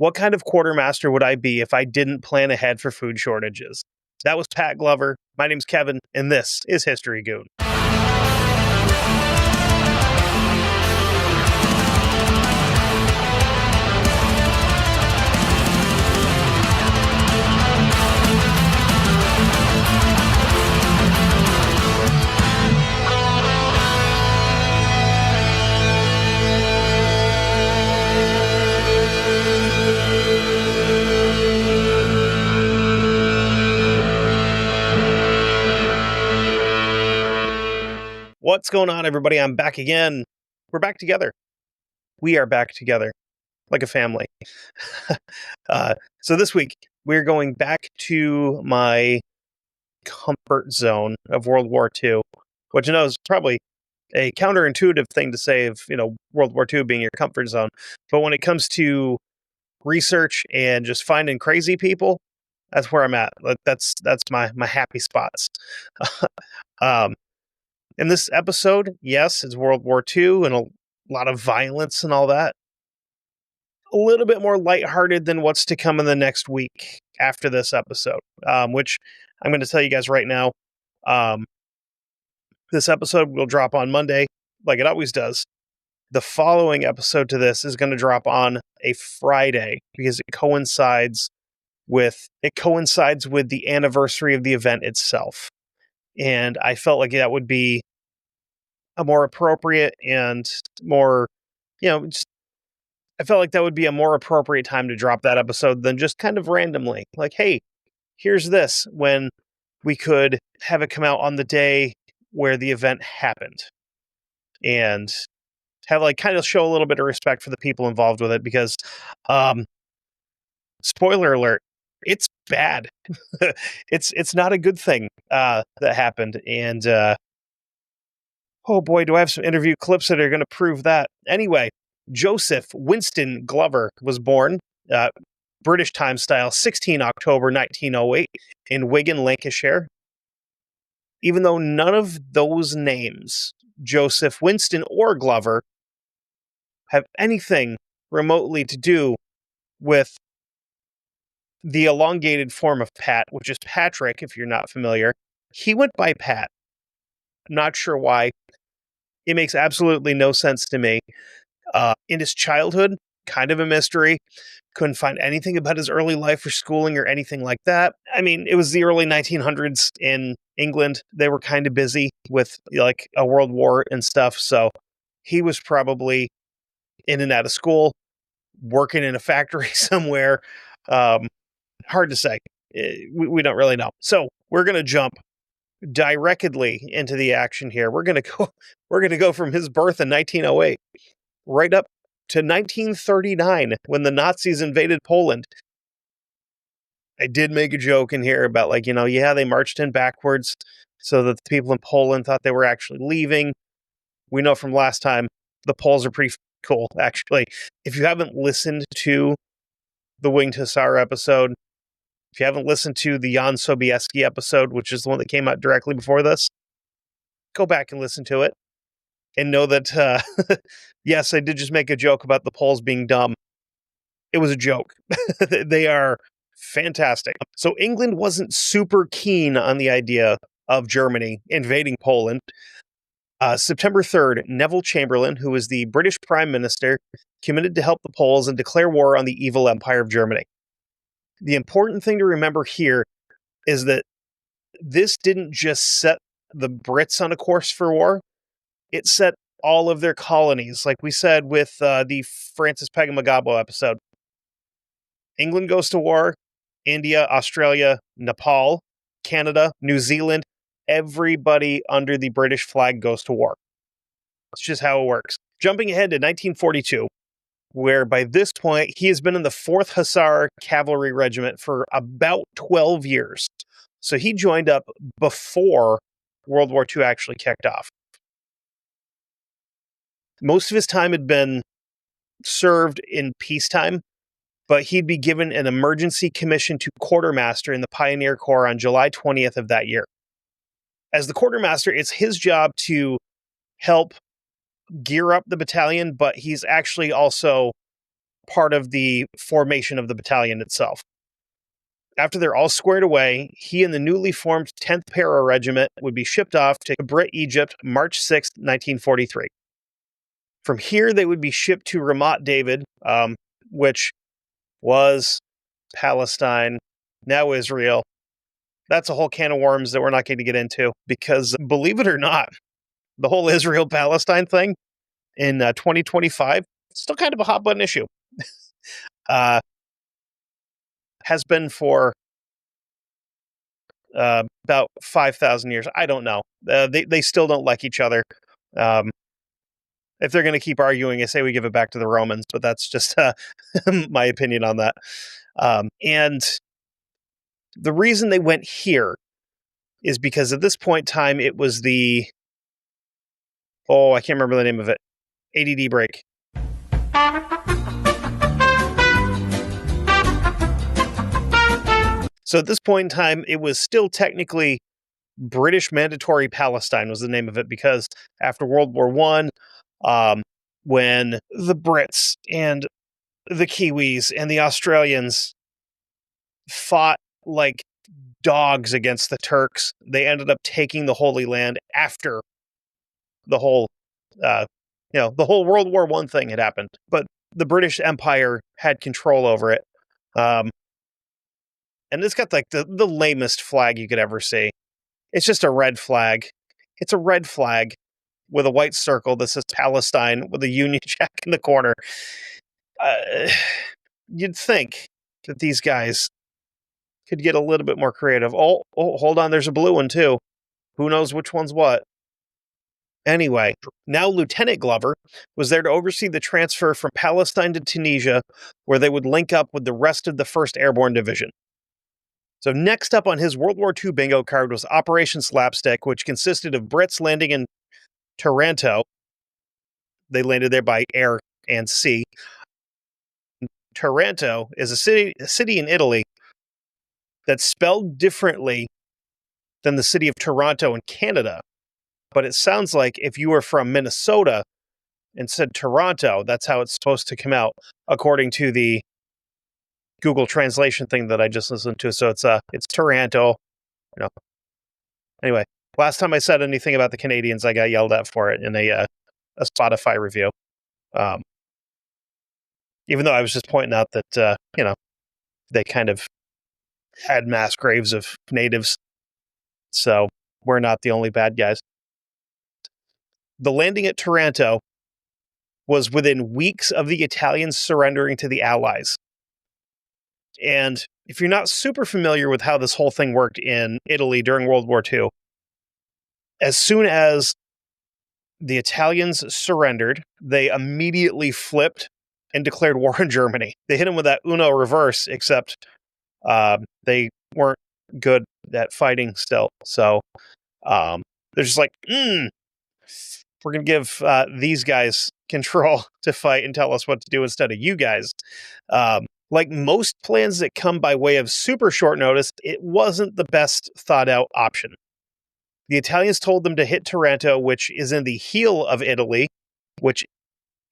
What kind of quartermaster would I be if I didn't plan ahead for food shortages? That was Pat Glover. My name's Kevin, and this is History Goon. What's going on, everybody? I'm back again. We're back together. We are back together like a family. So this week, we're going back to my comfort zone of World War II, which I know is probably a counterintuitive thing to say of, World War II being your comfort zone. But when it comes to research and just finding crazy people, that's where I'm at. That's my happy spots. In this episode, yes, it's World War II and a lot of violence and all that. A little bit more lighthearted than what's to come in the next week after this episode, which I'm going to tell you guys right now. This episode will drop on Monday, like it always does. The following episode to this is going to drop on a Friday because it coincides with the anniversary of the event itself. And I felt like that would be a more appropriate and more, I felt like that would be a more appropriate time to drop that episode than just kind of randomly. Like, hey, here's this, when we could have it come out on the day where the event happened. And have kind of show a little bit of respect for the people involved with it because, spoiler alert, it's bad. It's not a good thing that happened. And oh boy, do I have some interview clips that are going to prove that. Anyway, Joseph Winston Glover was born, British time style, 16 October 1908 in Wigan, Lancashire. Even though none of those names, Joseph, Winston, or Glover, have anything remotely to do with the elongated form of Pat, which is Patrick, if you're not familiar. He went by Pat. I'm not sure why. It makes absolutely no sense to me. In his childhood, kind of a mystery. Couldn't find anything about his early life or schooling or anything like that. I mean, it was the early 1900s in England. They were kind of busy with a world war and stuff. So he was probably in and out of school, working in a factory somewhere. Hard to say. We don't really know. So we're going to jump directly into the action here. We're going to go from his birth in 1908 right up to 1939 when the Nazis invaded Poland. I did make a joke in here about they marched in backwards so that the people in Poland thought they were actually leaving. We know from last time the Poles are pretty cool, actually. If you haven't listened to the Winged Hussar episode, if you haven't listened to the Jan Sobieski episode, which is the one that came out directly before this, go back and listen to it. And know that, yes, I did just make a joke about the Poles being dumb. It was a joke. They are fantastic. So England wasn't super keen on the idea of Germany invading Poland. September 3rd, Neville Chamberlain, who was the British Prime Minister, committed to help the Poles and declare war on the evil Empire of Germany. The important thing to remember here is that this didn't just set the Brits on a course for war. It set all of their colonies, like we said with the Francis Peggy-Magabo episode. England goes to war, India, Australia, Nepal, Canada, New Zealand, everybody under the British flag goes to war. That's just how it works. Jumping ahead to 1942, where by this point, he has been in the 4th Hussar Cavalry Regiment for about 12 years. So he joined up before World War II actually kicked off. Most of his time had been served in peacetime, but he'd be given an emergency commission to Quartermaster in the Pioneer Corps on July 20th of that year. As the Quartermaster, it's his job to help gear up the battalion, but he's actually also part of the formation of the battalion itself. After they're all squared away, he and the newly formed 10th Para Regiment would be shipped off to Brit Egypt March 6, 1943. From here, they would be shipped to Ramat David, which was Palestine, now Israel. That's a whole can of worms that we're not going to get into because, believe it or not, the whole Israel-Palestine thing in 2025 still kind of a hot button issue. Has been for about 5,000 years. I don't know. They still don't like each other. If they're going to keep arguing, I say we give it back to the Romans, but that's just my opinion on that. And the reason they went here is because at this point in time, it was I can't remember the name of it. ADD break. So at this point in time, it was still technically British Mandatory Palestine was the name of it, because after World War I, when the Brits and the Kiwis and the Australians fought like dogs against the Turks, they ended up taking the Holy Land after the whole, the whole World War I thing had happened. But the British Empire had control over it. And it's got like the lamest flag you could ever see. It's just a red flag. It's a red flag with a white circle that says Palestine with a Union Jack in the corner. You'd think that these guys could get a little bit more creative. Oh, hold on. There's a blue one too. Who knows which one's what? Anyway, now Lieutenant Glover was there to oversee the transfer from Palestine to Tunisia, where they would link up with the rest of the 1st Airborne Division. So next up on his World War II bingo card was Operation Slapstick, which consisted of Brits landing in Taranto. They landed there by air and sea. Taranto is a city in Italy that's spelled differently than the city of Toronto in Canada. But it sounds like if you were from Minnesota and said Toronto, that's how it's supposed to come out, according to the Google translation thing that I just listened to. So it's Taranto. Anyway, last time I said anything about the Canadians, I got yelled at for it in a Spotify review. Even though I was just pointing out that they kind of had mass graves of natives, so we're not the only bad guys. The landing at Taranto was within weeks of the Italians surrendering to the Allies. And if you're not super familiar with how this whole thing worked in Italy during World War II, as soon as the Italians surrendered, they immediately flipped and declared war on Germany. They hit them with that Uno reverse, except they weren't good at fighting still. So they're just like, we're going to give these guys control to fight and tell us what to do instead of you guys. Like most plans that come by way of super short notice, it wasn't the best thought out option. The Italians told them to hit Taranto, which is in the heel of Italy, which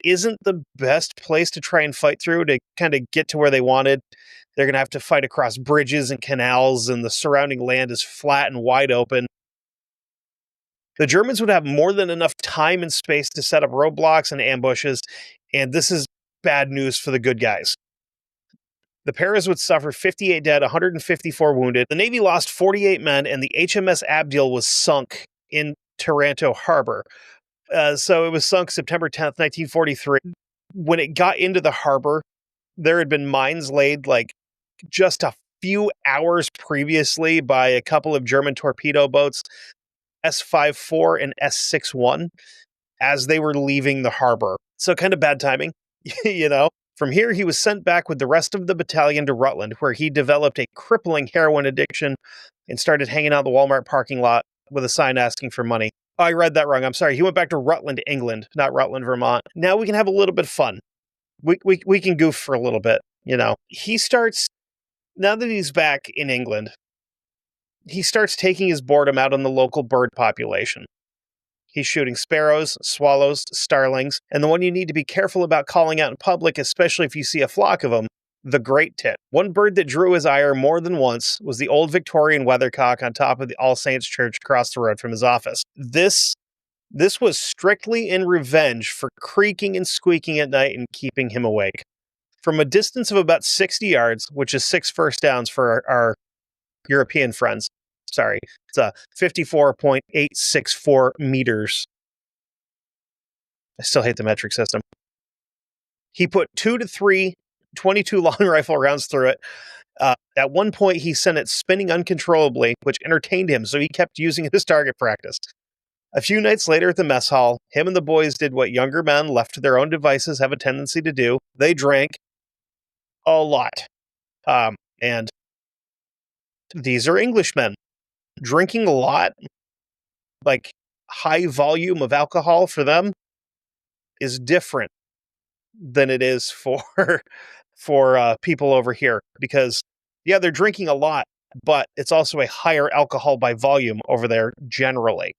isn't the best place to try and fight through to kind of get to where they wanted. They're going to have to fight across bridges and canals, and the surrounding land is flat and wide open. The Germans would have more than enough time and space to set up roadblocks and ambushes, and this is bad news for the good guys. The Paras would suffer 58 dead, 154 wounded. The Navy lost 48 men, and the HMS Abdiel was sunk in Taranto Harbor. So it was sunk September 10th, 1943. When it got into the harbor, there had been mines laid like just a few hours previously by a couple of German torpedo boats, S-54 and S-61, as they were leaving the harbor. So kind of bad timing, From here, he was sent back with the rest of the battalion to Rutland, where he developed a crippling heroin addiction and started hanging out in the Walmart parking lot with a sign asking for money. Oh, I read that wrong. I'm sorry. He went back to Rutland, England, not Rutland, Vermont. Now we can have a little bit of fun. We can goof for a little bit, He starts, now that he's back in England, he starts taking his boredom out on the local bird population. He's shooting sparrows, swallows, starlings, and the one you need to be careful about calling out in public, especially if you see a flock of them, the great tit. One bird that drew his ire more than once was the old Victorian weathercock on top of the All Saints Church across the road from his office. This was strictly in revenge for creaking and squeaking at night and keeping him awake. From a distance of about 60 yards, which is 6 first downs for our European friends. Sorry, it's 54.864 meters. I still hate the metric system. He put 2 to 3 22 long rifle rounds through it. At one point, he sent it spinning uncontrollably, which entertained him, so he kept using it as target practice. A few nights later at the mess hall, him and the boys did what younger men left to their own devices have a tendency to do. They drank a lot. And these are Englishmen. Drinking a lot, like high volume of alcohol for them, is different than it is for people over here. Because, yeah, they're drinking a lot, but it's also a higher alcohol by volume over there generally.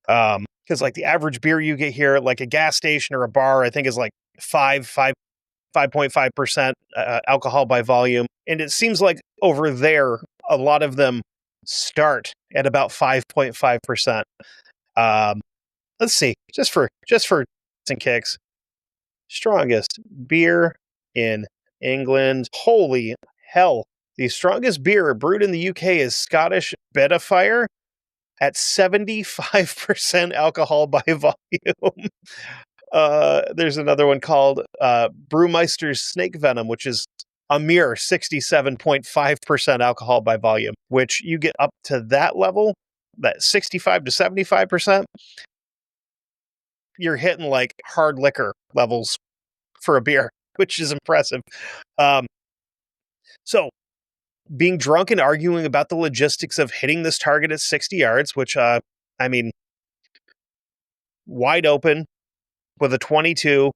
Because like the average beer you get here at like a gas station or a bar, I think is like 5.5% alcohol by volume. And it seems like over there, a lot of them start at about 5.5%. Let's see, just for and kicks. Strongest beer in England. Holy hell. The strongest beer brewed in the UK is Scottish Bedfire at 75% alcohol by volume. There's another one called Brewmeister's Snake Venom, which is a mere 67.5% alcohol by volume, which you get up to that level, that 65 to 75%, you're hitting like hard liquor levels for a beer, which is impressive. So being drunk and arguing about the logistics of hitting this target at 60 yards, which, I mean, wide open with a 22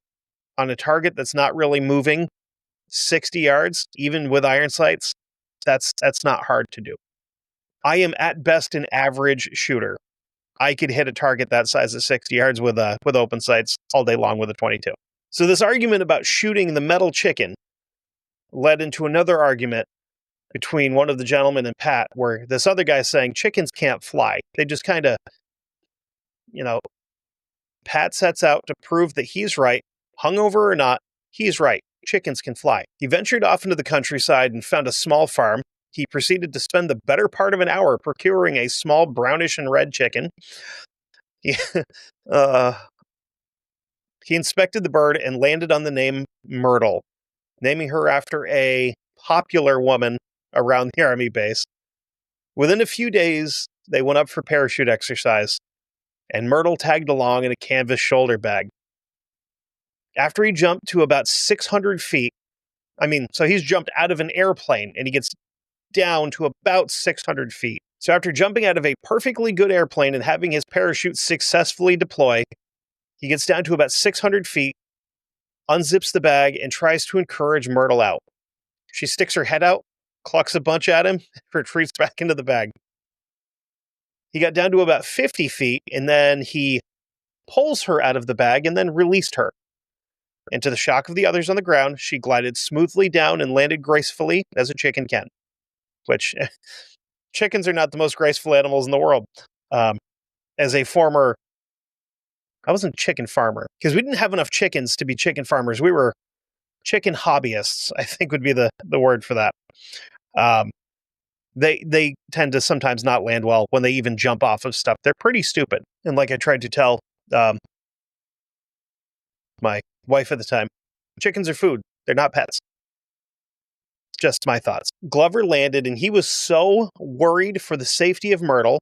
on a target that's not really moving 60 yards, even with iron sights, that's not hard to do. I am at best an average shooter. I could hit a target that size at 60 yards with open sights all day long with a 22. So this argument about shooting the metal chicken led into another argument between one of the gentlemen and Pat, where this other guy's saying chickens can't fly. They just kind of, Pat sets out to prove that he's right. Hungover or not, he's right. Chickens can fly. He ventured off into the countryside and found a small farm. He proceeded to spend the better part of an hour procuring a small brownish and red chicken. He inspected the bird and landed on the name Myrtle, naming her after a popular woman around the army base. Within a few days, they went up for parachute exercise, and Myrtle tagged along in a canvas shoulder bag. After he jumped to about 600 feet, so he's jumped out of an airplane, and he gets down to about 600 feet. So after jumping out of a perfectly good airplane and having his parachute successfully deploy, he gets down to about 600 feet, unzips the bag, and tries to encourage Myrtle out. She sticks her head out, clucks a bunch at him, retreats back into the bag. He got down to about 50 feet, and then he pulls her out of the bag and then released her. And to the shock of the others on the ground, she glided smoothly down and landed gracefully as a chicken can. Which, chickens are not the most graceful animals in the world. As a former, I wasn't a chicken farmer, because we didn't have enough chickens to be chicken farmers. We were chicken hobbyists, I think would be the word for that. They tend to sometimes not land well when they even jump off of stuff. They're pretty stupid. And like I tried to tell my wife at the time, chickens are food. They're not pets. Just my thoughts. Glover landed, and he was so worried for the safety of Myrtle,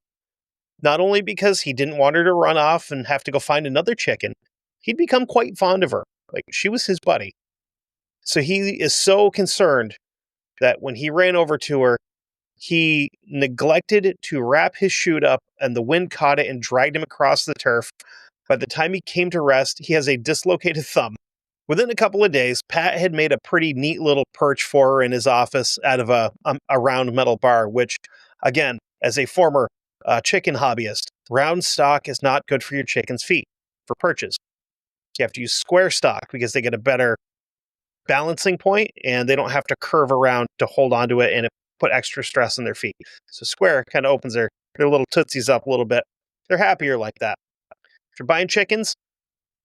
not only because he didn't want her to run off and have to go find another chicken, he'd become quite fond of her. Like, she was his buddy. So he is so concerned that when he ran over to her, he neglected to wrap his chute up, and the wind caught it and dragged him across the turf. By the time he came to rest, he has a dislocated thumb. Within a couple of days, Pat had made a pretty neat little perch for her in his office out of a round metal bar, which, again, as a former chicken hobbyist, Round stock is not good for your chicken's feet for perches. You have to use square stock because they get a better balancing point and they don't have to curve around to hold onto it and put extra stress on their feet. So square kind of opens their little tootsies up a little bit. They're happier like that. If you're buying chickens,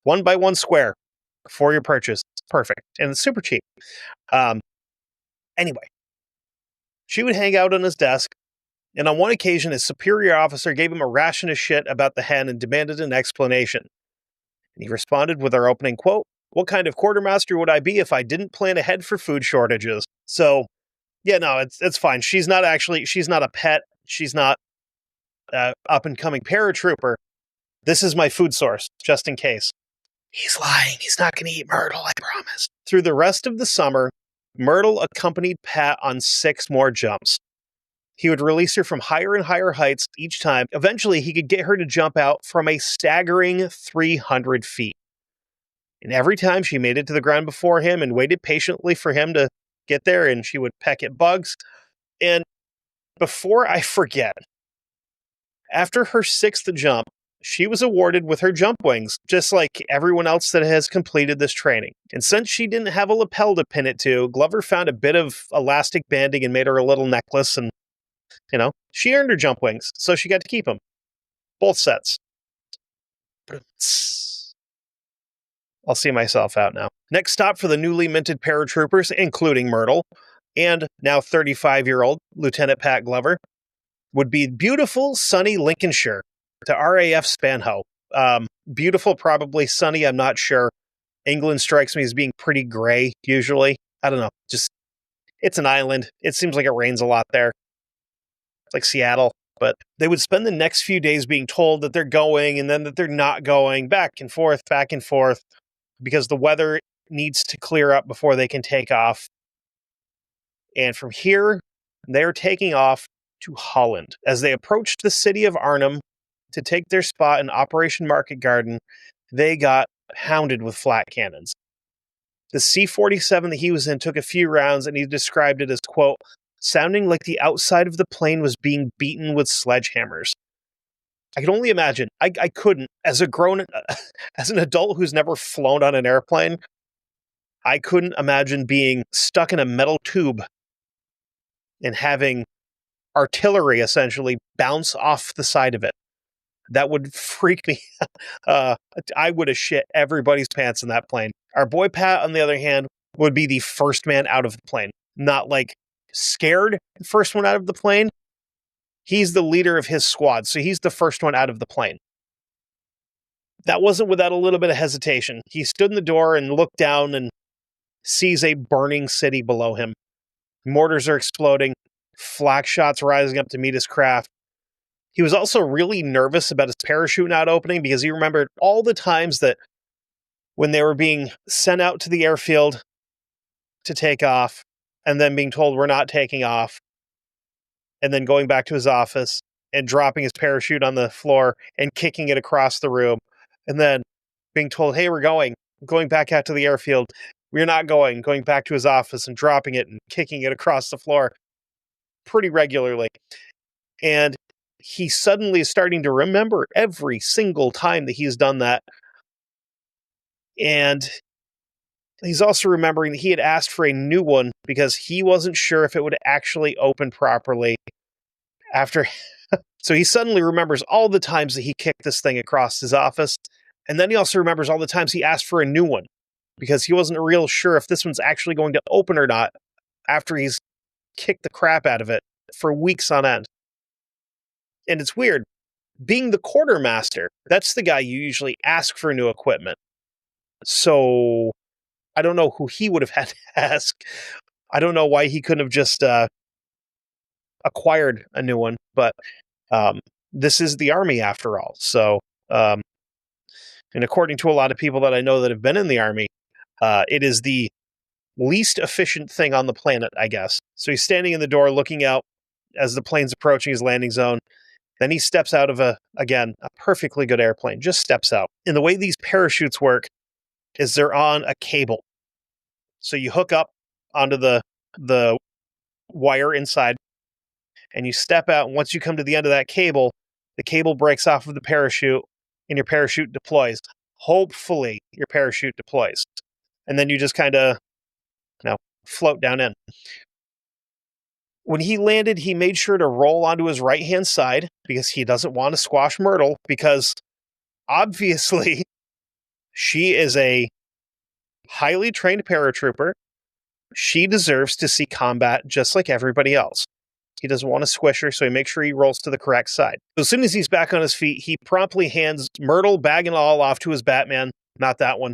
1x1 square for your purchase. It's perfect. And it's super cheap. Anyway, she would hang out on his desk, and on one occasion, his superior officer gave him a ration of shit about the hen and demanded an explanation. And he responded with our opening quote, "What kind of quartermaster would I be if I didn't plan ahead for food shortages?" So, yeah, no, it's fine. She's not a pet. She's not up and coming paratrooper. This is my food source, just in case. He's lying. He's not going to eat Myrtle, I promise. Through the rest of the summer, Myrtle accompanied Pat on 6 more jumps. He would release her from higher and higher heights each time. Eventually, he could get her to jump out from a staggering 300 feet. And every time she made it to the ground before him and waited patiently for him to get there, and she would peck at bugs. And before I forget, after her 6th jump, she was awarded with her jump wings, just like everyone else that has completed this training. And since she didn't have a lapel to pin it to, Glover found a bit of elastic banding and made her a little necklace, and, she earned her jump wings, so she got to keep them. Both sets. I'll see myself out now. Next stop for the newly minted paratroopers, including Myrtle, and now 35-year-old Lieutenant Pat Glover, would be beautiful, sunny Lincolnshire to RAF Spanhoe. Beautiful, probably sunny, I'm not sure. England strikes me as being pretty gray, usually. I don't know, just, it's an island. It seems like it rains a lot there. It's like Seattle. But they would spend the next few days being told that they're going and then that they're not going, back and forth, because the weather needs to clear up before they can take off. And from here, they're taking off to Holland. As they approached the city of Arnhem to take their spot in Operation Market Garden, they got pounded with flat cannons. The C-47 that he was in took a few rounds, and he described it as, quote, sounding like the outside of the plane was being beaten with sledgehammers. I can only imagine. I couldn't. As an adult who's never flown on an airplane, I couldn't imagine being stuck in a metal tube and having artillery essentially bounce off the side of it. That would freak me. I would have shit everybody's pants in that plane. Our boy Pat, on the other hand, would be the first man out of the plane. Not like scared first one out of the plane. He's the leader of his squad, so he's the first one out of the plane. That wasn't without a little bit of hesitation. He stood in the door and looked down and sees a burning city below him. Mortars are exploding, flak shots rising up to meet his craft. He was also really nervous about his parachute not opening because he remembered all the times that when they were being sent out to the airfield to take off and then being told we're not taking off, and then going back to his office and dropping his parachute on the floor and kicking it across the room, and then being told, hey, we're going back out to the airfield. We're not going back to his office and dropping it and kicking it across the floor pretty regularly. And he suddenly is starting to remember every single time that he's done that. And he's also remembering that he had asked for a new one because he wasn't sure if it would actually open properly after. So he suddenly remembers all the times that he kicked this thing across his office. And then he also remembers all the times he asked for a new one because he wasn't real sure if this one's actually going to open or not after he's kicked the crap out of it for weeks on end. And it's weird. Being the quartermaster, that's the guy you usually ask for new equipment. So I don't know who he would have had to ask. I don't know why he couldn't have just acquired a new one, but this is the Army after all. So, and according to a lot of people that I know that have been in the Army, it is the least efficient thing on the planet, I guess. So he's standing in the door looking out as the plane's approaching his landing zone. Then he steps out of a perfectly good airplane, just steps out. And the way these parachutes work is they're on a cable. So you hook up onto the wire inside and you step out. And once you come to the end of that cable, the cable breaks off of the parachute and your parachute deploys. Hopefully your parachute deploys. And then you just kind of, float down in. When he landed, he made sure to roll onto his right-hand side because he doesn't want to squash Myrtle, because obviously she is a highly trained paratrooper. She deserves to see combat just like everybody else. He doesn't want to squish her, so he makes sure he rolls to the correct side. So as soon as he's back on his feet, he promptly hands Myrtle, bag and all, off to his Batman. Not that one.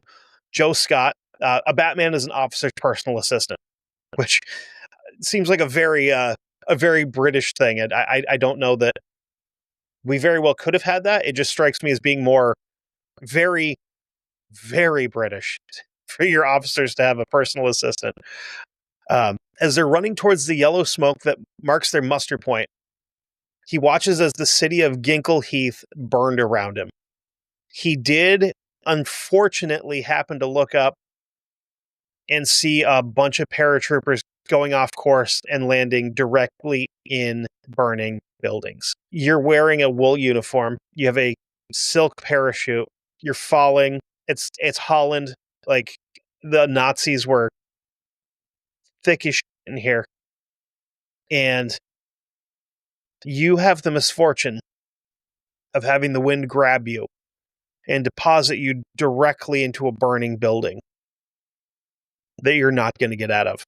Joe Scott. A Batman is an officer's personal assistant, which seems like a very British thing. And I don't know that we very well could have had that. It just strikes me as being more very, very British for your officers to have a personal assistant. As they're running towards the yellow smoke that marks their muster point, he watches as the city of Ginkle Heath burned around him. He did, unfortunately, happen to look up and see a bunch of paratroopers going off course and landing directly in burning buildings. You're wearing a wool uniform. You have a silk parachute. You're falling. It's Holland. Like, the Nazis were thick as shit in here. And you have the misfortune of having the wind grab you and deposit you directly into a burning building that you're not going to get out of.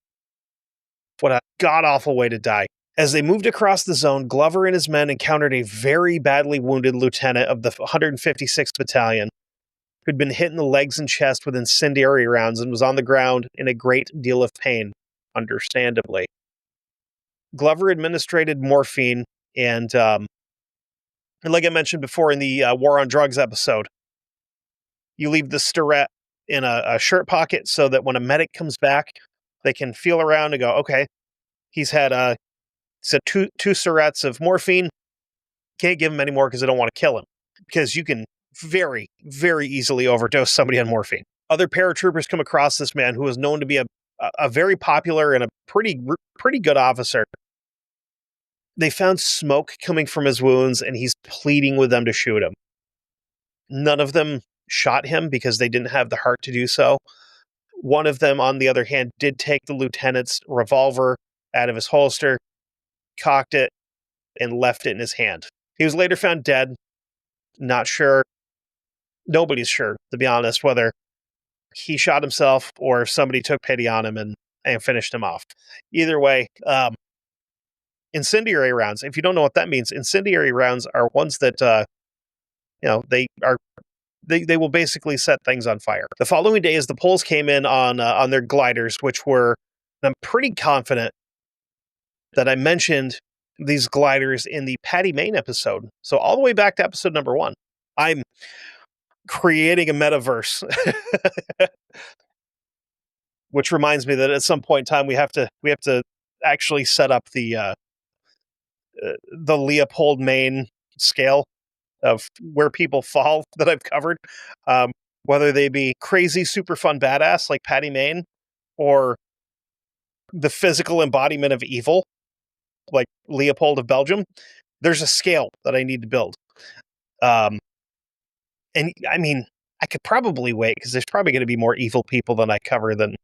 What a god-awful way to die. As they moved across the zone, Glover and his men encountered a very badly wounded lieutenant of the 156th Battalion who'd been hit in the legs and chest with incendiary rounds and was on the ground in a great deal of pain, understandably. Glover administered morphine, and like I mentioned before in the War on Drugs episode, you leave the stirret in a shirt pocket so that when a medic comes back, they can feel around and go, okay, he's had two stirrets of morphine. Can't give him any more because I don't want to kill him. Because you can very, very easily overdose somebody on morphine. Other paratroopers come across this man who was known to be a very popular and a pretty good officer. They found smoke coming from his wounds, and he's pleading with them to shoot him. None of them shot him because they didn't have the heart to do so. One of them, on the other hand, did take the lieutenant's revolver out of his holster, cocked it, and left it in his hand. He was later found dead. Not sure. Nobody's sure, to be honest, whether he shot himself or if somebody took pity on him and finished him off. Either way, incendiary rounds, if you don't know what that means, incendiary rounds are ones that, they will basically set things on fire. The following day, as the Poles came in on their gliders, which were, I'm pretty confident that I mentioned these gliders in the Patty Main episode. So all the way back to episode number 1. I'm creating a metaverse. Which reminds me that at some point in time we have to actually set up the Leopold Main scale of where people fall that I've covered. Whether they be crazy, super fun badass like Patty Main, or the physical embodiment of evil like Leopold of Belgium. There's a scale that I need to build. And I mean, I could probably wait because there's probably going to be more evil people than I cover than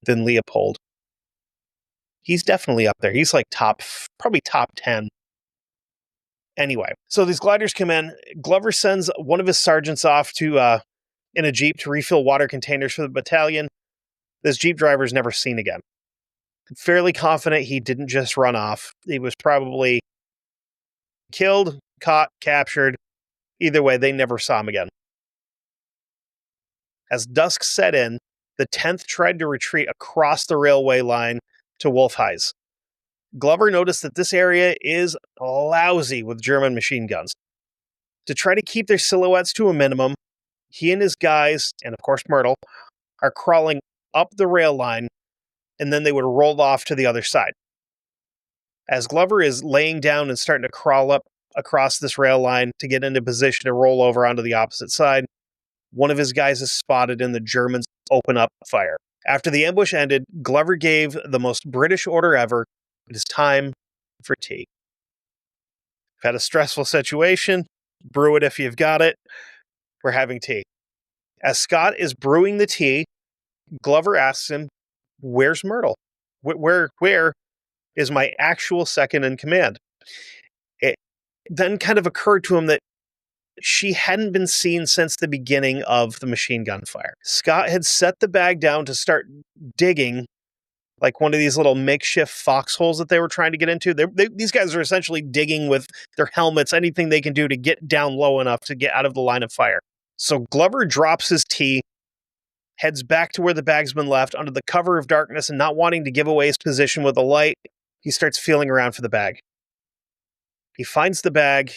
Leopold. He's definitely up there. He's like probably top 10. Anyway, so these gliders come in. Glover sends one of his sergeants off to in a Jeep to refill water containers for the battalion. This Jeep driver is never seen again. I'm fairly confident he didn't just run off. He was probably killed, caught, captured. Either way, they never saw him again. As dusk set in, the 10th tried to retreat across the railway line to Wolfheise. Glover noticed that this area is lousy with German machine guns. To try to keep their silhouettes to a minimum, he and his guys, and of course Myrtle, are crawling up the rail line, and then they would roll off to the other side. As Glover is laying down and starting to crawl up across this rail line to get into position to roll over onto the opposite side, one of his guys is spotted and the Germans open up fire. After the ambush ended, Glover gave the most British order ever. It is time for tea. Had a stressful situation. Brew it if you've got it. We're having tea. As Scott is brewing the tea, Glover asks him, "Where's Myrtle? Where is my actual second in command?" It then kind of occurred to him that she hadn't been seen since the beginning of the machine gun fire. Scott had set the bag down to start digging, like one of these little makeshift foxholes that they were trying to get into. These guys are essentially digging with their helmets, anything they can do to get down low enough to get out of the line of fire. So Glover drops his tea, heads back to where the bag's been left under the cover of darkness, and not wanting to give away his position with the light, he starts feeling around for the bag. He finds the bag.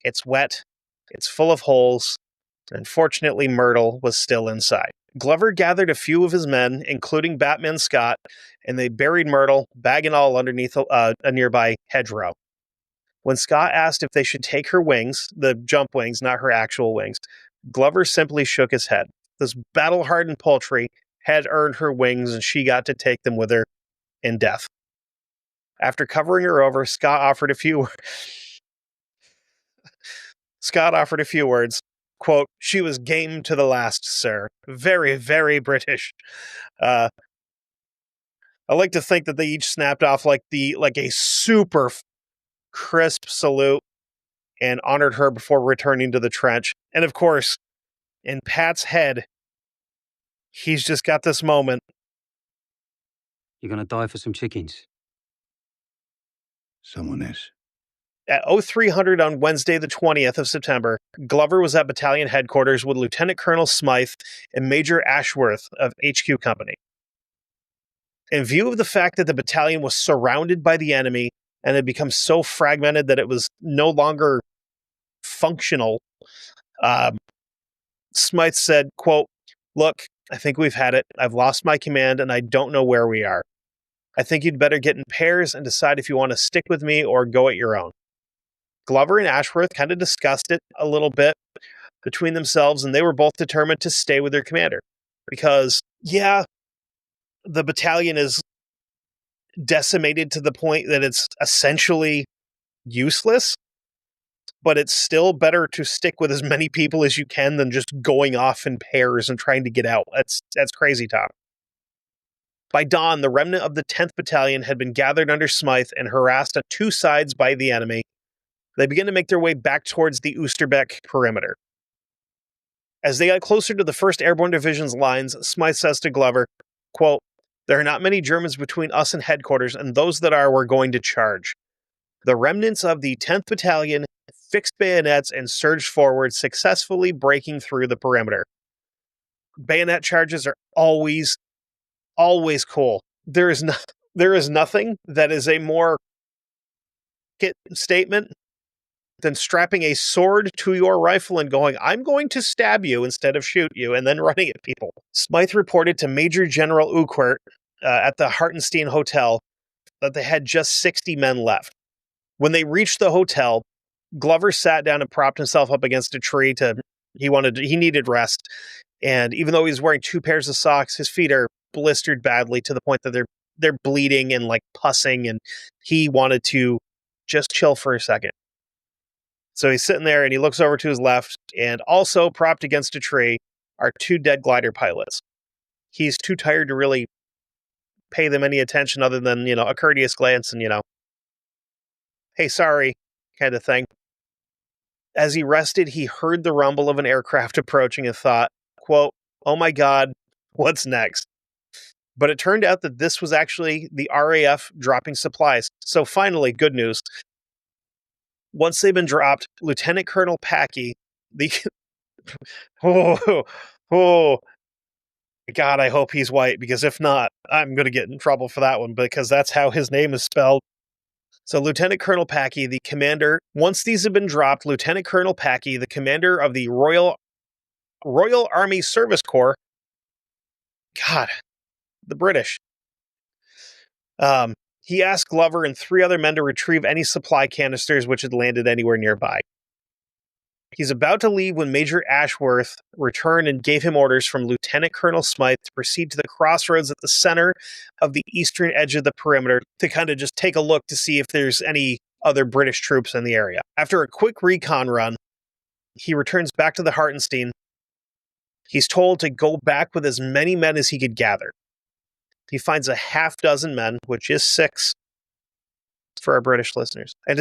It's wet. It's full of holes. Unfortunately, Myrtle was still inside. Glover gathered a few of his men, including Batman Scott, and they buried Myrtle, bag and all, underneath a nearby hedgerow. When Scott asked if they should take her wings, the jump wings, not her actual wings, Glover simply shook his head. This battle-hardened poultry had earned her wings, and she got to take them with her in death. After covering her over, Scott offered a few words. Quote, "She was game to the last, sir. Very, very British." I like to think that they each snapped off like a super crisp salute and honored her before returning to the trench. And of course, in Pat's head, he's just got this moment. You're gonna die for some chickens. Someone is. At 0300 on Wednesday, the 20th of September, Glover was at battalion headquarters with Lieutenant Colonel Smythe and Major Ashworth of HQ Company. In view of the fact that the battalion was surrounded by the enemy and had become so fragmented that it was no longer functional, Smythe said, quote, "Look, I think we've had it. I've lost my command and I don't know where we are. I think you'd better get in pairs and decide if you want to stick with me or go at your own." Glover and Ashworth kind of discussed it a little bit between themselves, and they were both determined to stay with their commander. Because, yeah, the battalion is decimated to the point that it's essentially useless, but it's still better to stick with as many people as you can than just going off in pairs and trying to get out. That's crazy talk. By dawn, the remnant of the 10th Battalion had been gathered under Smythe and harassed on two sides by the enemy. They began to make their way back towards the Oosterbeek perimeter. As they got closer to the 1st Airborne Division's lines, Smythe says to Glover, quote, "There are not many Germans between us and headquarters, and those that are, we're going to charge." The remnants of the 10th Battalion fixed bayonets and surged forward, successfully breaking through the perimeter. Bayonet charges are always cool. There is nothing that is a more statement than strapping a sword to your rifle and going, "I'm going to stab you instead of shoot you," and then running at people. Smythe reported to Major General Uquart at the Hartenstein Hotel that they had just 60 men left. When they reached the hotel, Glover sat down and propped himself up against a tree. He needed rest. And even though he was wearing 2 pairs of socks, his feet are blistered badly to the point that they're bleeding and like pussing, and he wanted to just chill for a second. So he's sitting there and he looks over to his left, and also propped against a tree are 2 dead glider pilots. He's too tired to really pay them any attention other than, a courteous glance and, "Hey, sorry," kind of thing. As he rested, he heard the rumble of an aircraft approaching and thought, quote, "Oh my God, what's next?" But it turned out that this was actually the RAF dropping supplies. So finally, good news. Once they've been dropped, Lieutenant Colonel Packy, oh, God, I hope he's white, because if not, I'm going to get in trouble for that one, because that's how his name is spelled. So Lieutenant Colonel Packy, the commander, once these have been dropped, Lieutenant Colonel Packy, the commander of the Royal Army Service Corps, God, the British, he asked Glover and 3 other men to retrieve any supply canisters which had landed anywhere nearby. He's about to leave when Major Ashworth returned and gave him orders from Lieutenant Colonel Smythe to proceed to the crossroads at the center of the eastern edge of the perimeter to kind of just take a look to see if there's any other British troops in the area. After a quick recon run, he returns back to the Hartenstein. He's told to go back with as many men as he could gather. He finds a half dozen men, which is 6 for our British listeners, and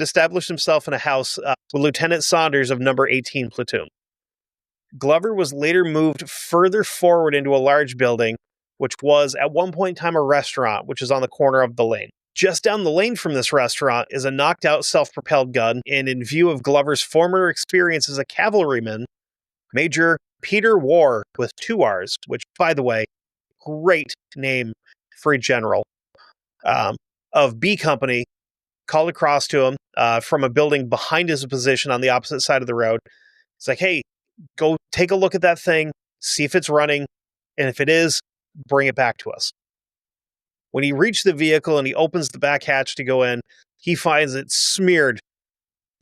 established himself in a house with Lieutenant Saunders of number 18 platoon. Glover was later moved further forward into a large building, which was at one point in time a restaurant, which is on the corner of the lane. Just down the lane from this restaurant is a knocked out self-propelled gun, and in view of Glover's former experience as a cavalryman, Major Peter War with 2 R's, which, by the way, great name for a general, of B Company, called across to him from a building behind his position on the opposite side of the road. It's like, hey, go take a look at that thing, see if it's running, and if it is, bring it back to us. When he reached the vehicle and he opens the back hatch to go in, he finds it smeared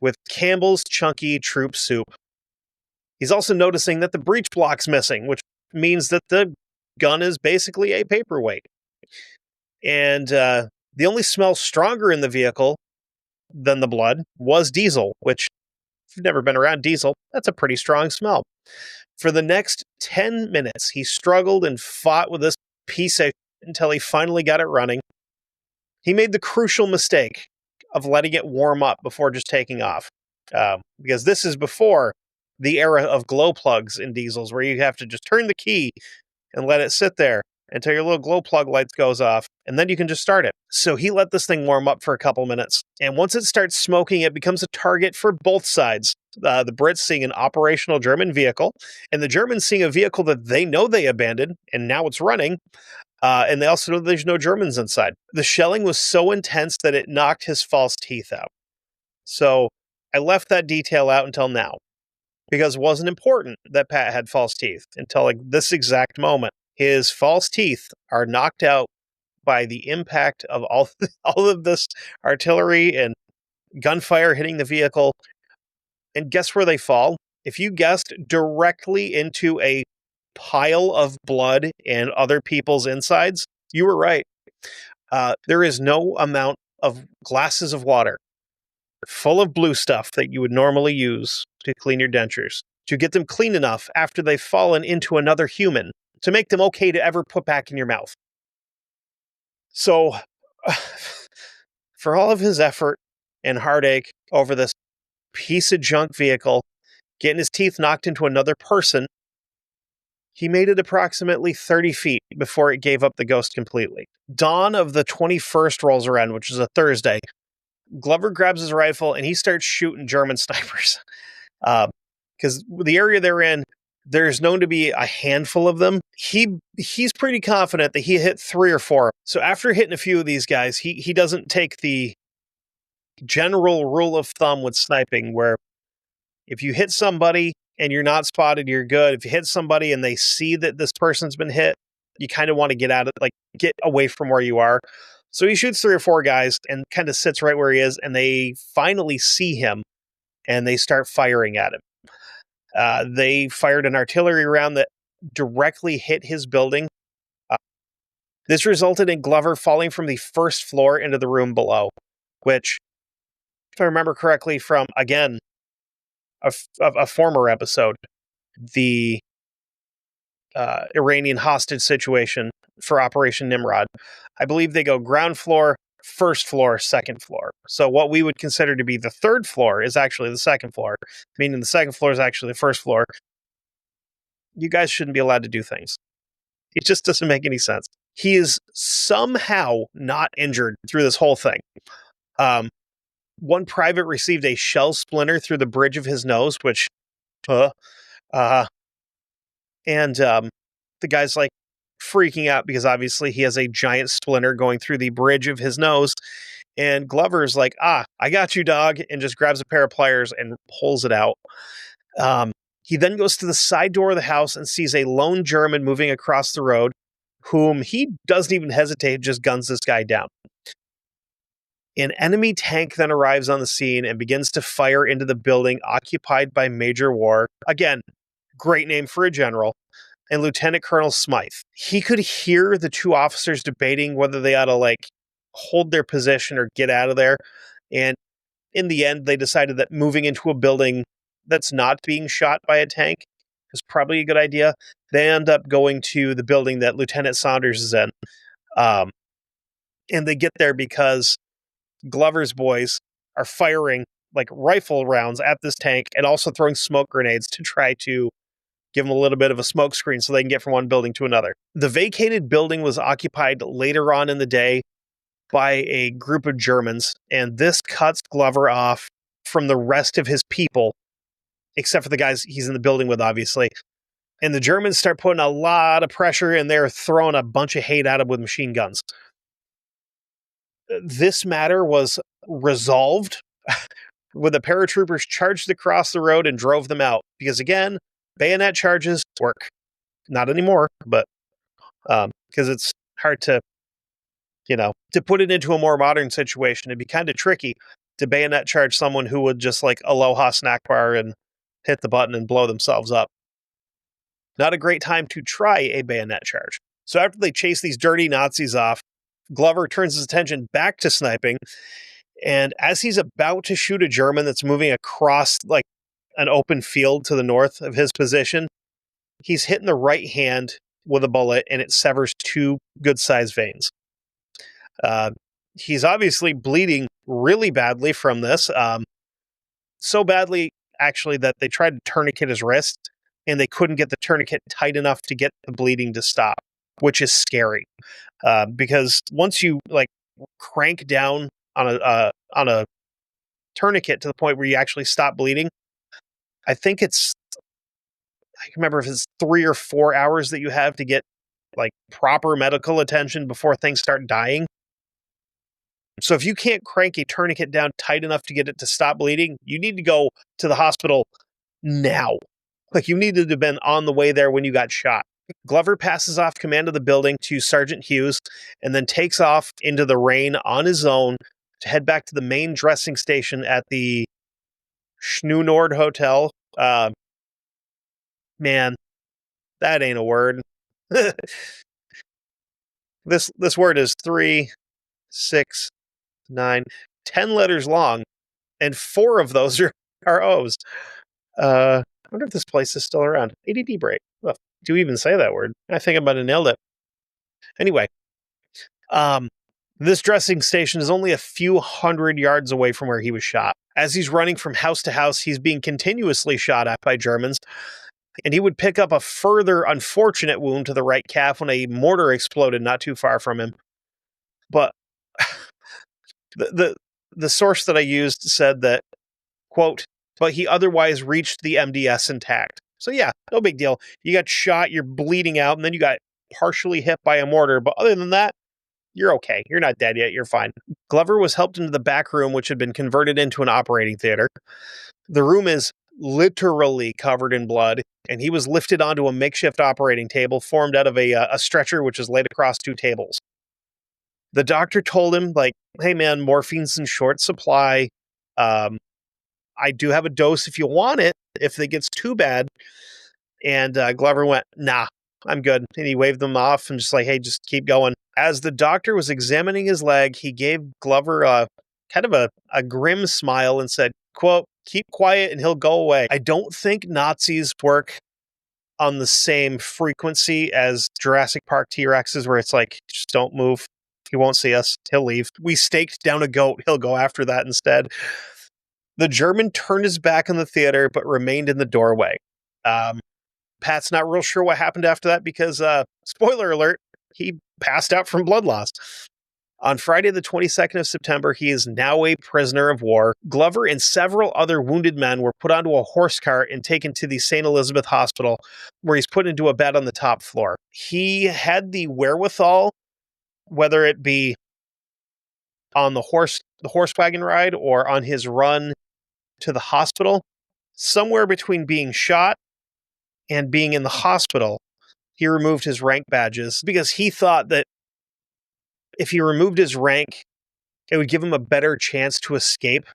with Campbell's Chunky Troop Soup. He's also noticing that the breech block's missing, which means that the gun is basically a paperweight. And the only smell stronger in the vehicle than the blood was diesel, which, if you've never been around diesel, that's a pretty strong smell. For the next 10 minutes, he struggled and fought with this piece of until he finally got it running. He made the crucial mistake of letting it warm up before just taking off, because this is before the era of glow plugs in diesels, where you have to just turn the key and let it sit there until your little glow plug lights goes off, and then you can just start it. So he let this thing warm up for a couple minutes, and once it starts smoking, it becomes a target for both sides. The Brits seeing an operational German vehicle, and the Germans seeing a vehicle that they know they abandoned, and now it's running, and they also know there's no Germans inside. The shelling was so intense that it knocked his false teeth out. So I left that detail out until now, because it wasn't important that Pat had false teeth until like this exact moment. His false teeth are knocked out by the impact of all of this artillery and gunfire hitting the vehicle. And guess where they fall? If you guessed, directly into a pile of blood and other people's insides, you were right. There is no amount of glasses of water full of blue stuff that you would normally use to clean your dentures, to get them clean enough after they've fallen into another human to make them okay to ever put back in your mouth. So, for all of his effort and heartache over this piece of junk vehicle, getting his teeth knocked into another person, he made it approximately 30 feet before it gave up the ghost completely. Dawn of the 21st rolls around, which is a Thursday. Glover grabs his rifle and he starts shooting German snipers. Because the area they're in, there's known to be a handful of them. He's pretty confident that he hit 3 or 4. So after hitting a few of these guys, he doesn't take the general rule of thumb with sniping, where if you hit somebody and you're not spotted, you're good. If you hit somebody and they see that this person's been hit, you kind of want to get out of, like, get away from where you are. So he shoots 3 or 4 guys and kind of sits right where he is, and they finally see him and they start firing at him. They fired an artillery round that directly hit his building. This resulted in Glover falling from the first floor into the room below, which, if I remember correctly from, again, a former episode, the Iranian hostage situation for Operation Nimrod, I believe they go ground floor, first floor, second floor. So what we would consider to be the third floor is actually the second floor, meaning the second floor is actually the first floor. You guys shouldn't be allowed to do things. It just doesn't make any sense. He is somehow not injured through this whole thing. One private received a shell splinter through the bridge of his nose, which, and the guy's like freaking out because obviously he has a giant splinter going through the bridge of his nose. And Glover's like, I got you, dog, and just grabs a pair of pliers and pulls it out. He then goes to the side door of the house and sees a lone German moving across the road, whom he doesn't even hesitate, just guns this guy down. An enemy tank then arrives on the scene and begins to fire into the building occupied by Major War. Again, great name for a general. And Lieutenant Colonel Smythe. He could hear the 2 officers debating whether they ought to, like, hold their position or get out of there. And in the end, they decided that moving into a building that's not being shot by a tank is probably a good idea. They end up going to the building that Lieutenant Saunders is in. And they get there because Glover's boys are firing like rifle rounds at this tank and also throwing smoke grenades to try to give them a little bit of a smoke screen so they can get from one building to another. The vacated building was occupied later on in the day by a group of Germans, and this cuts Glover off from the rest of his people, except for the guys he's in the building with, obviously. And the Germans start putting a lot of pressure, and they're throwing a bunch of hate at him with machine guns. This matter was resolved when the paratroopers charged across the road and drove them out. Because again, bayonet charges work. Not anymore, but because it's hard to, to put it into a more modern situation, it'd be kind of tricky to bayonet charge someone who would just like aloha snack bar and hit the button and blow themselves up. Not a great time to try a bayonet charge. So after they chase these dirty Nazis off, Glover turns his attention back to sniping. And as he's about to shoot a German that's moving across like an open field to the north of his position, he's hit in the right hand with a bullet and it severs 2 good-sized veins. He's obviously bleeding really badly from this. So badly, actually, that they tried to tourniquet his wrist and they couldn't get the tourniquet tight enough to get the bleeding to stop, which is scary. Because once you like crank down on a tourniquet to the point where you actually stop bleeding, I think I can remember if it's 3 or 4 hours that you have to get like proper medical attention before things start dying. So if you can't crank a tourniquet down tight enough to get it to stop bleeding, you need to go to the hospital now. Like you needed to have been on the way there when you got shot. Glover passes off command of the building to Sergeant Hughes and then takes off into the rain on his own to head back to the main dressing station at the Schnunord Hotel. Man, that ain't a word. This word is 3, 6, 9, 10 letters long, and 4 of those are O's. I wonder if this place is still around. ADD break. Well, do you even say that word? I think I might have nailed it. Anyway, this dressing station is only a few hundred yards away from where he was shot. As he's running from house to house, he's being continuously shot at by Germans, and he would pick up a further unfortunate wound to the right calf when a mortar exploded not too far from him. But the source that I used said that, quote, but he otherwise reached the MDS intact. So yeah, no big deal. You got shot, you're bleeding out, and then you got partially hit by a mortar. But other than that, you're okay. You're not dead yet. You're fine. Glover was helped into the back room, which had been converted into an operating theater. The room is literally covered in blood, and he was lifted onto a makeshift operating table formed out of a stretcher, which is laid across 2 tables. The doctor told him, like, hey man, morphine's in short supply. I do have a dose if you want it, if it gets too bad. And Glover went, nah, I'm good. And he waved them off and just like, hey, just keep going. As the doctor was examining his leg, he gave Glover kind of a grim smile and said, quote, keep quiet and he'll go away. I don't think Nazis work on the same frequency as Jurassic Park T-Rexes, where it's like, just don't move. He won't see us. He'll leave. We staked down a goat. He'll go after that instead. The German turned his back on the theater, but remained in the doorway. Pat's not real sure what happened after that because, spoiler alert, he passed out from blood loss. On Friday, the 22nd of September, he is now a prisoner of war. Glover and several other wounded men were put onto a horse cart and taken to the St. Elizabeth Hospital, where he's put into a bed on the top floor. He had the wherewithal, whether it be on the horse wagon ride or on his run to the hospital, somewhere between being shot and being in the hospital, he removed his rank badges because he thought that if he removed his rank, it would give him a better chance to escape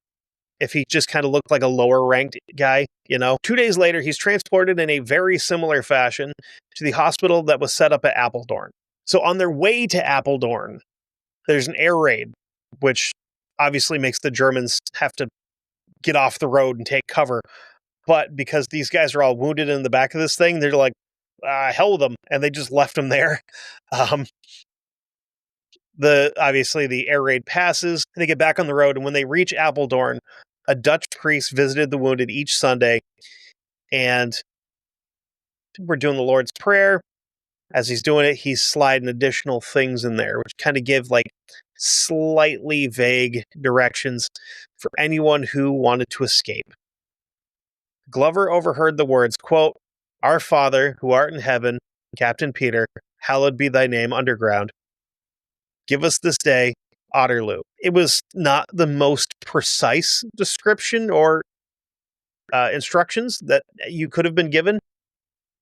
if he just kind of looked like a lower ranked guy, 2 days later, he's transported in a very similar fashion to the hospital that was set up at Apeldoorn. So on their way to Apeldoorn, there's an air raid, which obviously makes the Germans have to get off the road and take cover. But because these guys are all wounded in the back of this thing, they're like, hell with them. And they just left them there. Obviously the air raid passes, and they get back on the road. And when they reach Apeldoorn, a Dutch priest visited the wounded each Sunday. And we're doing the Lord's Prayer. As he's doing it, he's sliding additional things in there, which kind of give like slightly vague directions for anyone who wanted to escape. Glover overheard the words, quote, "Our Father, who art in heaven, Captain Peter, hallowed be thy name underground. Give us this day Otterloo." It was not the most precise description or instructions that you could have been given,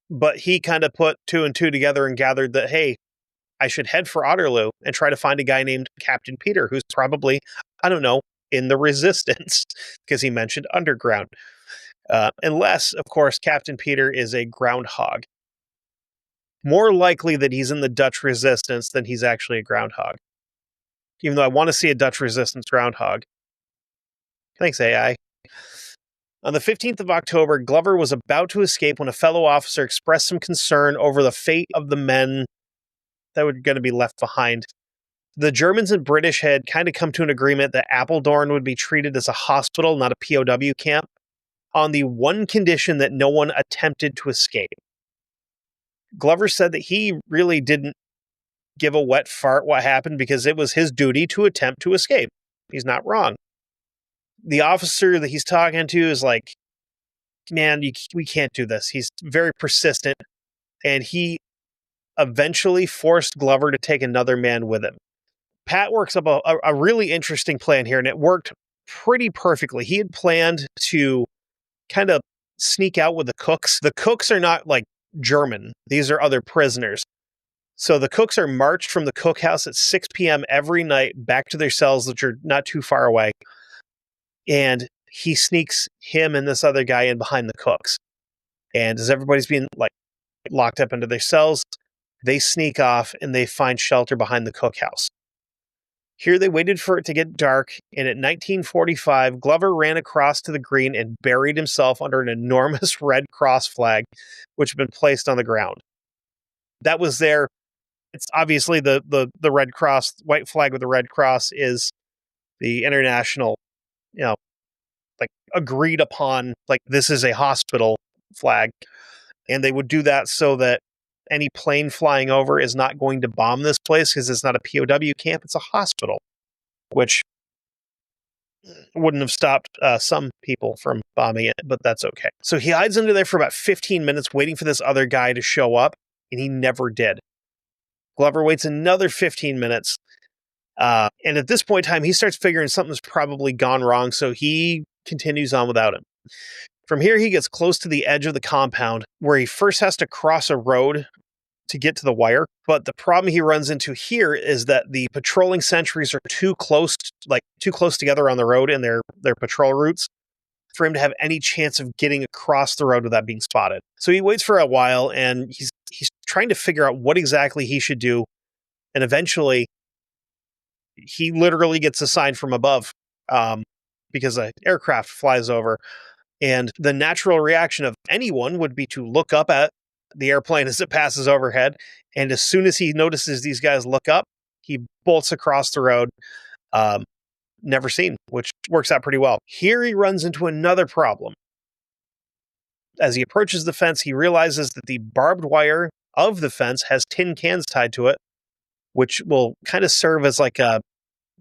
but he kind of put two and two together and gathered that, hey, I should head for Otterloo and try to find a guy named Captain Peter, who's probably, I don't know, in the Resistance, because he mentioned underground. Unless, of course, Captain Peter is a groundhog. More likely that he's in the Dutch Resistance than he's actually a groundhog. Even though I want to see a Dutch Resistance groundhog. Thanks, AI. On the 15th of October, Glover was about to escape when a fellow officer expressed some concern over the fate of the men that were going to be left behind. The Germans and British had kind of come to an agreement that Apeldoorn would be treated as a hospital, not a POW camp, on the one condition that no one attempted to escape. Glover said that he really didn't give a wet fart what happened because it was his duty to attempt to escape. He's not wrong. The officer that he's talking to is like, man, we can't do this. He's very persistent, and he eventually forced Glover to take another man with him. Pat works up a really interesting plan here, and it worked pretty perfectly. He had planned to kind of sneak out with the cooks. The cooks are not like German. These are other prisoners. So the cooks are marched from the cookhouse at 6 p.m. every night back to their cells, which are not too far away. And he sneaks him and this other guy in behind the cooks. And as everybody's being like locked up into their cells, they sneak off and they find shelter behind the cookhouse. Here they waited for it to get dark, and at 19:45, Glover ran across to the green and buried himself under an enormous Red Cross flag, which had been placed on the ground. That was there. It's obviously the Red Cross, white flag with the Red Cross is the international, like agreed upon, like this is a hospital flag. And they would do that so that any plane flying over is not going to bomb this place because it's not a POW camp, it's a hospital, which wouldn't have stopped some people from bombing it, but that's okay. So he hides under there for about 15 minutes waiting for this other guy to show up, and he never did. Glover waits another 15 minutes, and at this point in time, he starts figuring something's probably gone wrong, so he continues on without him. From here, he gets close to the edge of the compound, where he first has to cross a road to get to the wire. But the problem he runs into here is that the patrolling sentries are too close together on the road in their patrol routes for him to have any chance of getting across the road without being spotted. So he waits for a while, and he's trying to figure out what exactly he should do. And eventually, he literally gets a sign from above because an aircraft flies over. And the natural reaction of anyone would be to look up at the airplane as it passes overhead. And as soon as he notices these guys look up, he bolts across the road, never seen, which works out pretty well. Here he runs into another problem. As he approaches the fence, he realizes that the barbed wire of the fence has tin cans tied to it, which will kind of serve as like a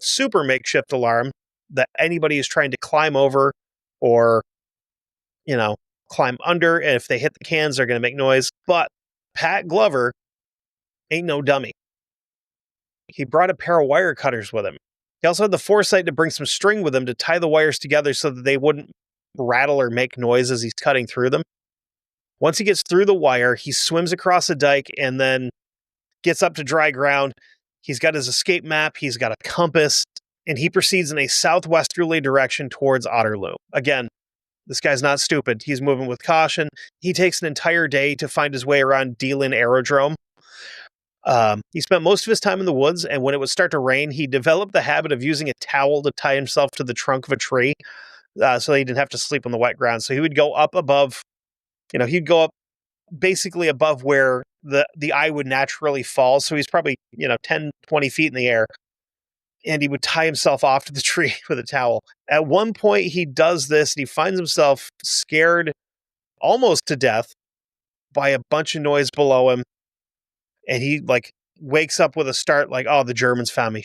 super makeshift alarm that anybody is trying to climb over or climb under, and if they hit the cans, they're going to make noise. But Pat Glover ain't no dummy. He brought a pair of wire cutters with him. He also had the foresight to bring some string with him to tie the wires together so that they wouldn't rattle or make noise as he's cutting through them. Once he gets through the wire, he swims across the dike and then gets up to dry ground. He's got his escape map, he's got a compass, and he proceeds in a southwesterly direction towards Otterloo. Again, this guy's not stupid. He's moving with caution. He takes an entire day to find his way around Dealin Aerodrome. He spent most of his time in the woods, and when it would start to rain, he developed the habit of using a towel to tie himself to the trunk of a tree so he didn't have to sleep on the wet ground. So he would go up above, he'd go up basically above where the eye would naturally fall. So he's probably, 10, 20 feet in the air. And he would tie himself off to the tree with a towel. At one point, he does this and he finds himself scared almost to death by a bunch of noise below him. And he wakes up with a start like, oh, the Germans found me.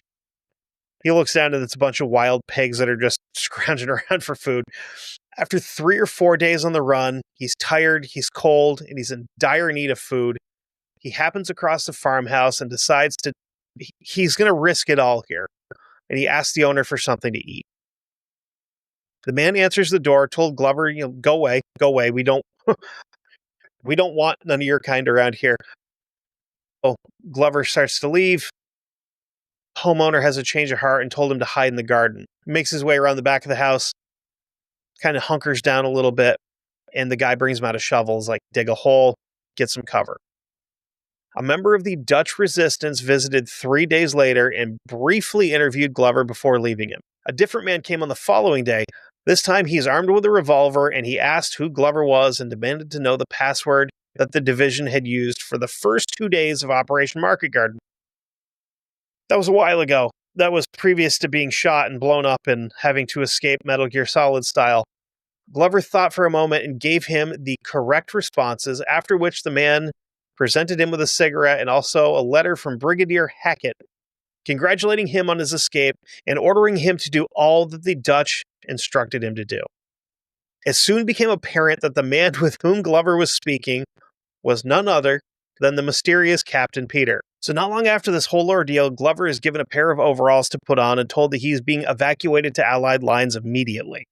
He looks down and it's a bunch of wild pigs that are just scrounging around for food. After 3 or 4 days on the run, he's tired, he's cold, and he's in dire need of food. He happens across the farmhouse and decides he's going to risk it all here. And he asks the owner for something to eat. The man answers the door, told Glover, go away. We don't want none of your kind around here. Oh, Glover starts to leave. Homeowner has a change of heart and told him to hide in the garden. He makes his way around the back of the house, kind of hunkers down a little bit, and the guy brings him out a shovel, like, dig a hole, get some cover. A member of the Dutch resistance visited 3 days later and briefly interviewed Glover before leaving him. A different man came on the following day. This time he's armed with a revolver, and he asked who Glover was and demanded to know the password that the division had used for the first 2 days of Operation Market Garden. That was a while ago. That was previous to being shot and blown up and having to escape Metal Gear Solid style. Glover thought for a moment and gave him the correct responses, after which the man presented him with a cigarette and also a letter from Brigadier Hackett, congratulating him on his escape and ordering him to do all that the Dutch instructed him to do. It soon became apparent that the man with whom Glover was speaking was none other than the mysterious Captain Peter. So not long after this whole ordeal, Glover is given a pair of overalls to put on and told that he's being evacuated to Allied lines immediately.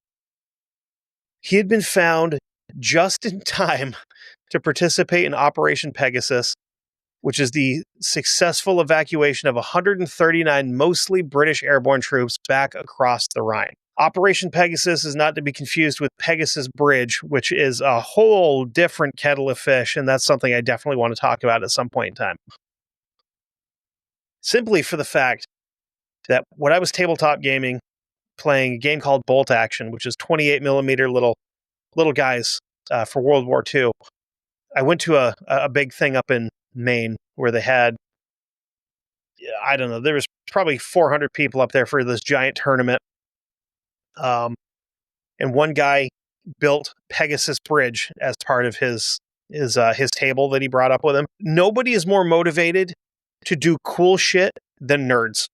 He had been found just in time to participate in Operation Pegasus, which is the successful evacuation of 139 mostly British airborne troops back across the Rhine. Operation Pegasus is not to be confused with Pegasus Bridge, which is a whole different kettle of fish, and that's something I definitely want to talk about at some point in time. Simply for the fact that when I was tabletop gaming, playing a game called Bolt Action, which is 28 millimeter little guys for World War II, I went to a big thing up in Maine where they had, I don't know, there was probably 400 people up there for this giant tournament. And one guy built Pegasus Bridge as part of his table that he brought up with him. Nobody is more motivated to do cool shit than nerds.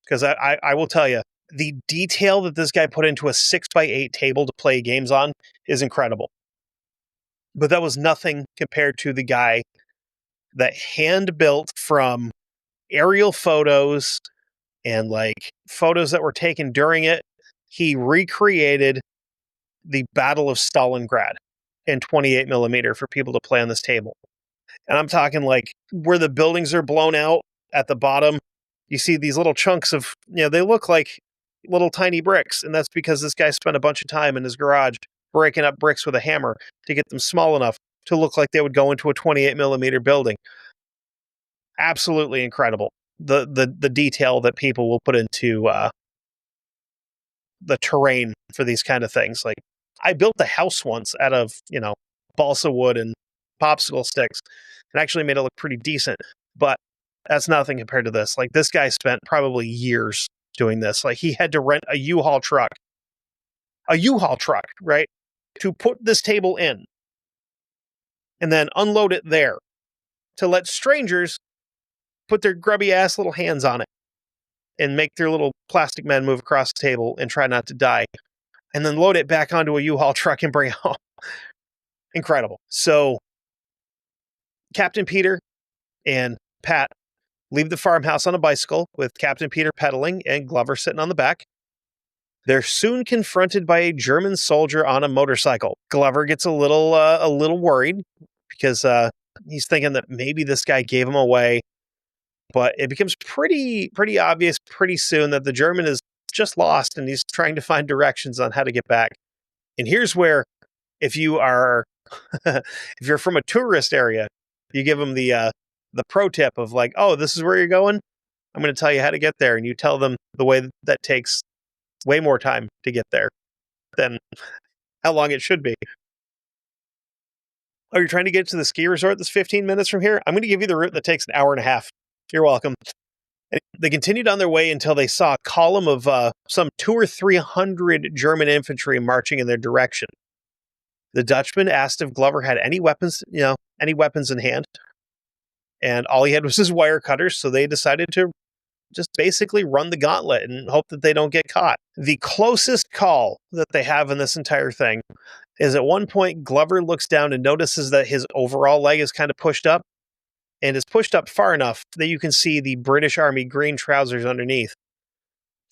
Because I will tell you, the detail that this guy put into a 6x8 table to play games on is incredible. But that was nothing compared to the guy that hand built from aerial photos and photos that were taken during it. He recreated the Battle of Stalingrad in 28 millimeter for people to play on this table. And I'm talking where the buildings are blown out at the bottom. You see these little chunks of, they look like little tiny bricks. And that's because this guy spent a bunch of time in his garage breaking up bricks with a hammer to get them small enough to look like they would go into a 28 millimeter building. Absolutely incredible. The detail that people will put into the terrain for these kind of things. I built a house once out of, balsa wood and popsicle sticks and actually made it look pretty decent. But that's nothing compared to this. This guy spent probably years doing this. He had to rent a U-Haul truck, right? To put this table in and then unload it there to let strangers put their grubby ass little hands on it and make their little plastic men move across the table and try not to die, and then load it back onto a U-Haul truck and bring it home. Incredible. So Captain Peter and Pat leave the farmhouse on a bicycle with Captain Peter pedaling and Glover sitting on the back. They're soon confronted by a German soldier on a motorcycle. Glover gets a little worried because he's thinking that maybe this guy gave him away. But it becomes pretty obvious pretty soon that the German is just lost and he's trying to find directions on how to get back. And here's where, if you're from a tourist area, you give him the the pro tip of like, oh, this is where you're going. I'm going to tell you how to get there. And you tell them the way that takes way more time to get there than how long it should be. Oh, you're trying to get to the ski resort that's 15 minutes from here? I'm going to give you the route that takes an hour and a half. You're welcome. And they continued on their way until they saw a column of some 200 or 300 German infantry marching in their direction. The Dutchman asked if Glover had any weapons in hand. And all he had was his wire cutters, so they decided to just basically run the gauntlet and hope that they don't get caught. The closest call that they have in this entire thing is at one point, Glover looks down and notices that his overall leg is kind of pushed up, and is pushed up far enough that you can see the British Army green trousers underneath.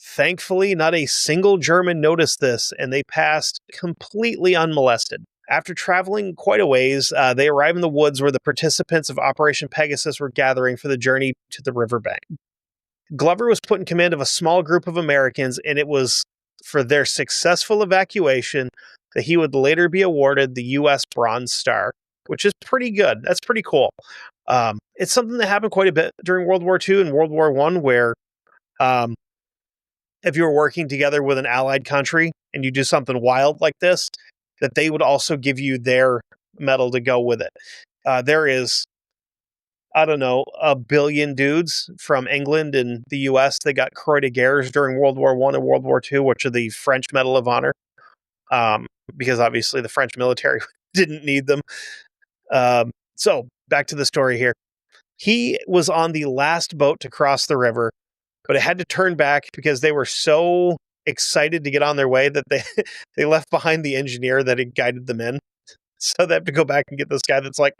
Thankfully, not a single German noticed this, and they passed completely unmolested. After traveling quite a ways, they arrive in the woods where the participants of Operation Pegasus were gathering for the journey to the riverbank. Glover was put in command of a small group of Americans, and it was for their successful evacuation that he would later be awarded the U.S. Bronze Star, which is pretty good. That's pretty cool. It's something that happened quite a bit during World War II and World War I, where if you were working together with an allied country and you do something wild like this, that they would also give you their medal to go with it. There is, I don't know, a billion dudes from England and the U.S. that got Croix de Guerres during World War I and World War II, which are the French Medal of Honor, because obviously the French military didn't need them. So back to the story here. He was on the last boat to cross the river, but it had to turn back because they were so excited to get on their way that they left behind the engineer that had guided them in. So they have to go back and get this guy that's like,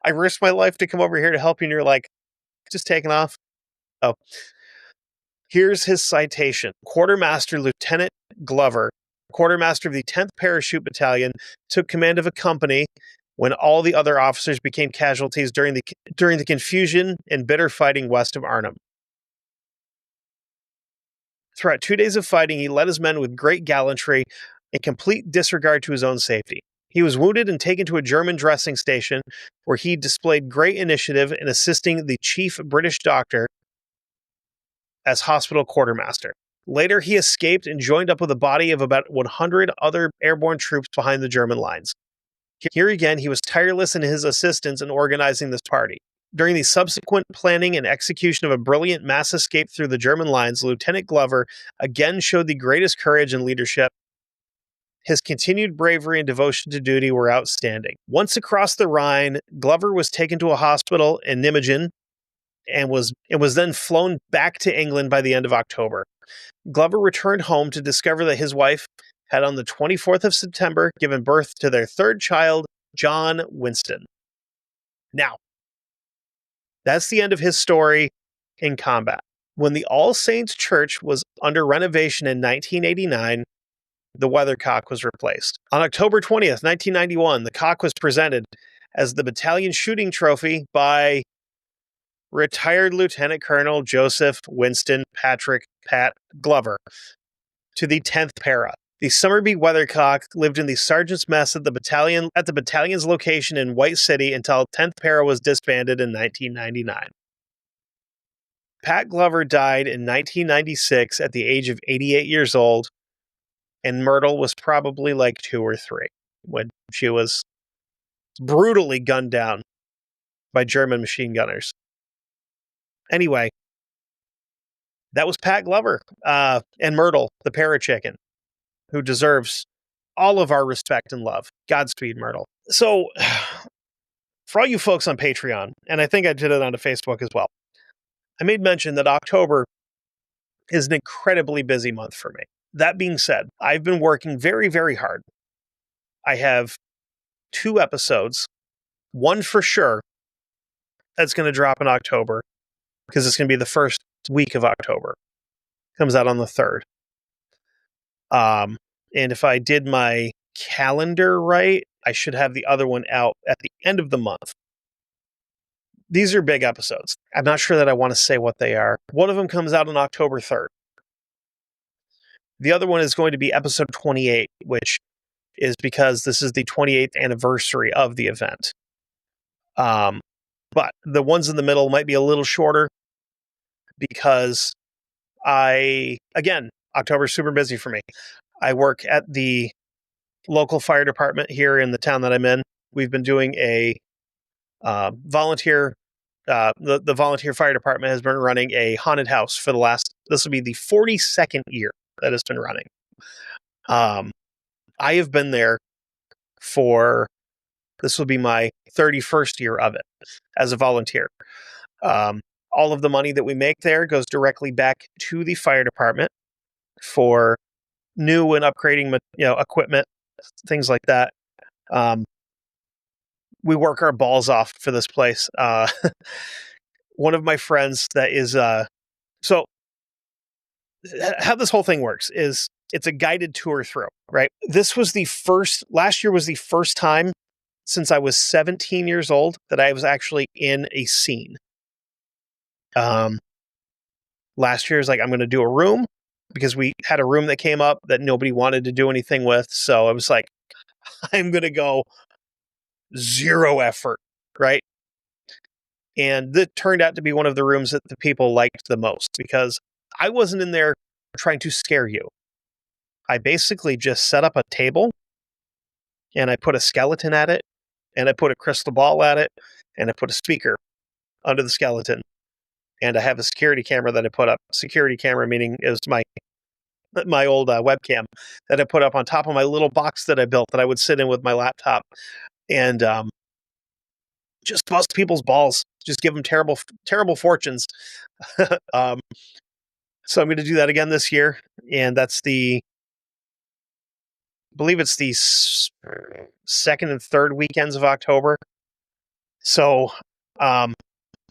I risked my life to come over here to help you, and you're like, just taking off? Oh. Here's his citation. Quartermaster Lieutenant Glover, quartermaster of the 10th Parachute Battalion, took command of a company when all the other officers became casualties during the confusion and bitter fighting west of Arnhem. Throughout 2 days of fighting, he led his men with great gallantry and complete disregard to his own safety. He was wounded and taken to a German dressing station where he displayed great initiative in assisting the chief British doctor as hospital quartermaster. Later, he escaped and joined up with a body of about 100 other airborne troops behind the German lines. Here again, he was tireless in his assistance in organizing this party. During the subsequent planning and execution of a brilliant mass escape through the German lines, Lieutenant Glover again showed the greatest courage and leadership. His continued bravery and devotion to duty were outstanding. Once across the Rhine, Glover was taken to a hospital in Nijmegen and was then flown back to England by the end of October. Glover returned home to discover that his wife had on the 24th of September given birth to their third child, John Winston. Now, that's the end of his story in combat. When the All Saints Church was under renovation in 1989, the weathercock was replaced. On October 20th, 1991, the cock was presented as the battalion shooting trophy by retired Lieutenant Colonel Joseph Winston Patrick Pat Glover to the 10th Para. The Summerby weathercock lived in the sergeant's mess at the battalion's location in White City until 10th Para was disbanded in 1999. Pat Glover died in 1996 at the age of 88 years old, and Myrtle was probably like 2 or 3 when she was brutally gunned down by German machine gunners. Anyway, that was Pat Glover and Myrtle the Parachicken, who deserves all of our respect and love. Godspeed, Myrtle. So, for all you folks on Patreon, and I think I did it on Facebook as well, I made mention that October is an incredibly busy month for me. That being said, I've been working very, very hard. I have 2 episodes, one for sure that's going to drop in October, because it's going to be the first week of October. Comes out on the 3rd. And if I did my calendar right, I should have the other one out at the end of the month. These are big episodes. I'm not sure that I want to say what they are. One of them comes out on October 3rd. The other one is going to be episode 28, which is because this is the 28th anniversary of the event. But the ones in the middle might be a little shorter because October's super busy for me. I work at the local fire department here in the town that I'm in. We've been doing a volunteer. The volunteer fire department has been running a haunted house for this will be the 42nd year that it's been running. I have been there this will be my 31st year of it as a volunteer. All of the money that we make there goes directly back to the fire department for new and upgrading, equipment, things like that. We work our balls off for this place. One of my friends that is, so how this whole thing works is it's a guided tour through, right? Last year was the first time since I was 17 years old that I was actually in a scene. Last year was like, I'm going to do a room because we had a room that came up that nobody wanted to do anything with. So I was like, I'm going to go zero effort, right? And that turned out to be one of the rooms that the people liked the most because I wasn't in there trying to scare you. I basically just set up a table and I put a skeleton at it and I put a crystal ball at it and I put a speaker under the skeleton. And I have a security camera that I put up. Security camera meaning is my old webcam that I put up on top of my little box that I built that I would sit in with my laptop. And just bust people's balls. Just give them terrible, terrible fortunes. So I'm going to do that again this year. And that's I believe it's the second and third weekends of October. So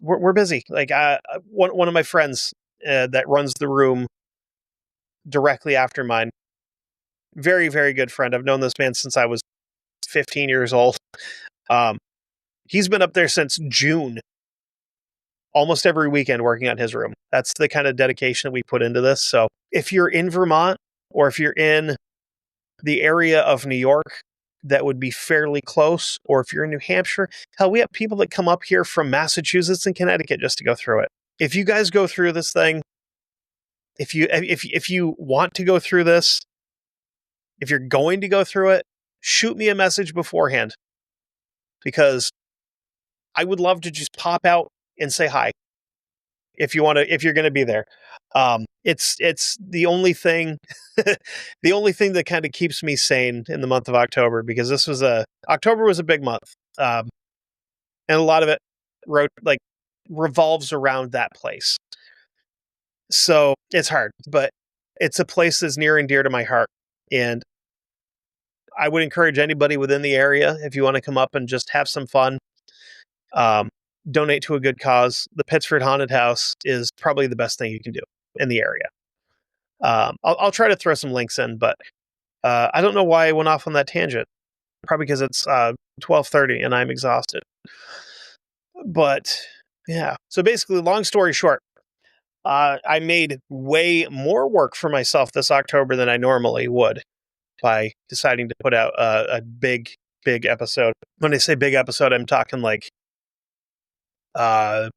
we're busy. Like one of my friends that runs the room directly after mine, very, very good friend. I've known this man since I was 15 years old. He's been up there since June, almost every weekend working on his room. That's the kind of dedication that we put into this. So if you're in Vermont or if you're in the area of New York, that would be fairly close. Or if you're in New Hampshire, hell, we have people that come up here from Massachusetts and Connecticut just to go through it. If you guys go through this thing, if you want to go through this, if you're going to go through it, shoot me a message beforehand because I would love to just pop out and say hi if you're going to be there. It's the only thing, the only thing that kind of keeps me sane in the month of October, because October was a big month. And a lot of it revolves around that place. So it's hard, but it's a place that's near and dear to my heart. And I would encourage anybody within the area, if you want to come up and just have some fun, donate to a good cause. The Pittsford Haunted House is probably the best thing you can do in the area. I'll try to throw some links in, but I don't know why I went off on that tangent. Probably because it's 12:30 and I'm exhausted. But yeah, so basically, long story short, I made way more work for myself this October than I normally would by deciding to put out a big episode. When I say big episode, I'm talking like I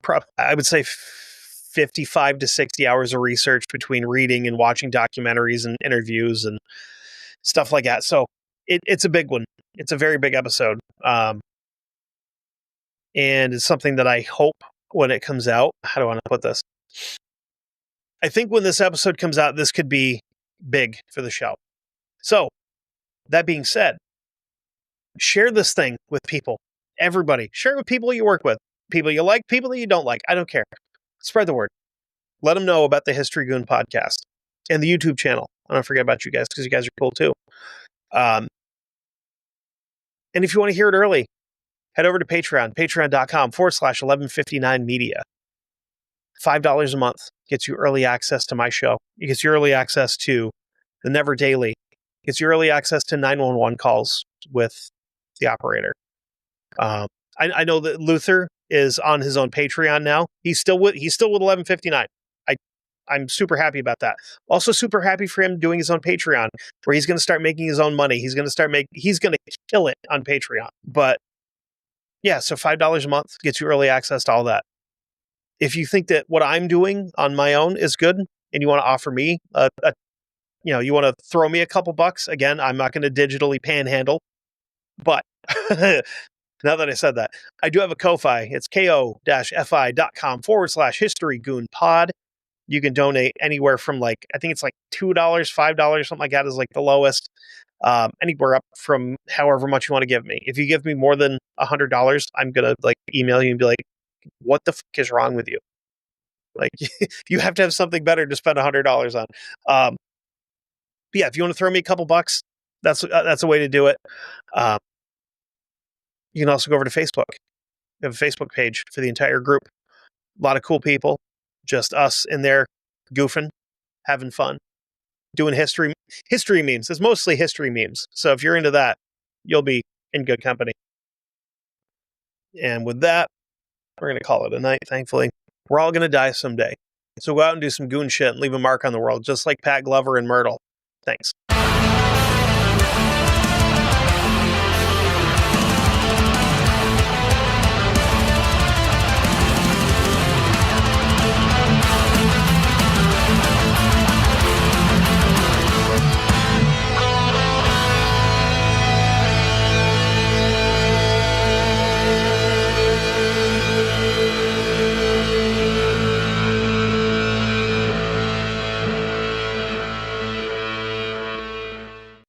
would say 55 to 60 hours of research between reading and watching documentaries and interviews and stuff like that. So it's a big one. It's a very big episode. And it's something that I hope when it comes out, how do I want to put this? I think when this episode comes out, this could be big for the show. So that being said, share this thing with people, everybody. Share it with people you work with, people you like, people that you don't like. I don't care. Spread the word. Let them know about the History Goon podcast and the YouTube channel. I don't forget about you guys because you guys are cool too. And if you want to hear it early, head over to Patreon, patreon.com/1159media. $5 a month gets you early access to my show. It gets you early access to the Never Daily. It gets you early access to 911 calls with the operator. I know that Luther is on his own Patreon now. He's still with 1159. I'm super happy about that. Also super happy for him doing his own Patreon, where he's going to start making his own money. He's going to kill it on Patreon. But Yeah, so $5 a month gets you early access to all that. If you think that what I'm doing on my own is good and you want to offer me you want to throw me a couple bucks, again, I'm not going to digitally panhandle, but now that I said that, I do have a Ko-Fi. It's ko-fi.com/historygoonpod. You can donate anywhere from I think it's like $2, $5, something like that is like the lowest. Anywhere up from however much you want to give me. If you give me more than $100, I'm going to email you and be like, what the fuck is wrong with you? You have to have something better to spend $100 on. But yeah, if you want to throw me a couple bucks, that's a way to do it. You can also go over to Facebook. We have a Facebook page for the entire group. A lot of cool people, just us in there goofing, having fun, doing history memes. It's mostly history memes. So if you're into that, you'll be in good company. And with that, we're going to call it a night, thankfully. We're all going to die someday. So go out and do some goon shit and leave a mark on the world, just like Pat Glover and Myrtle. Thanks.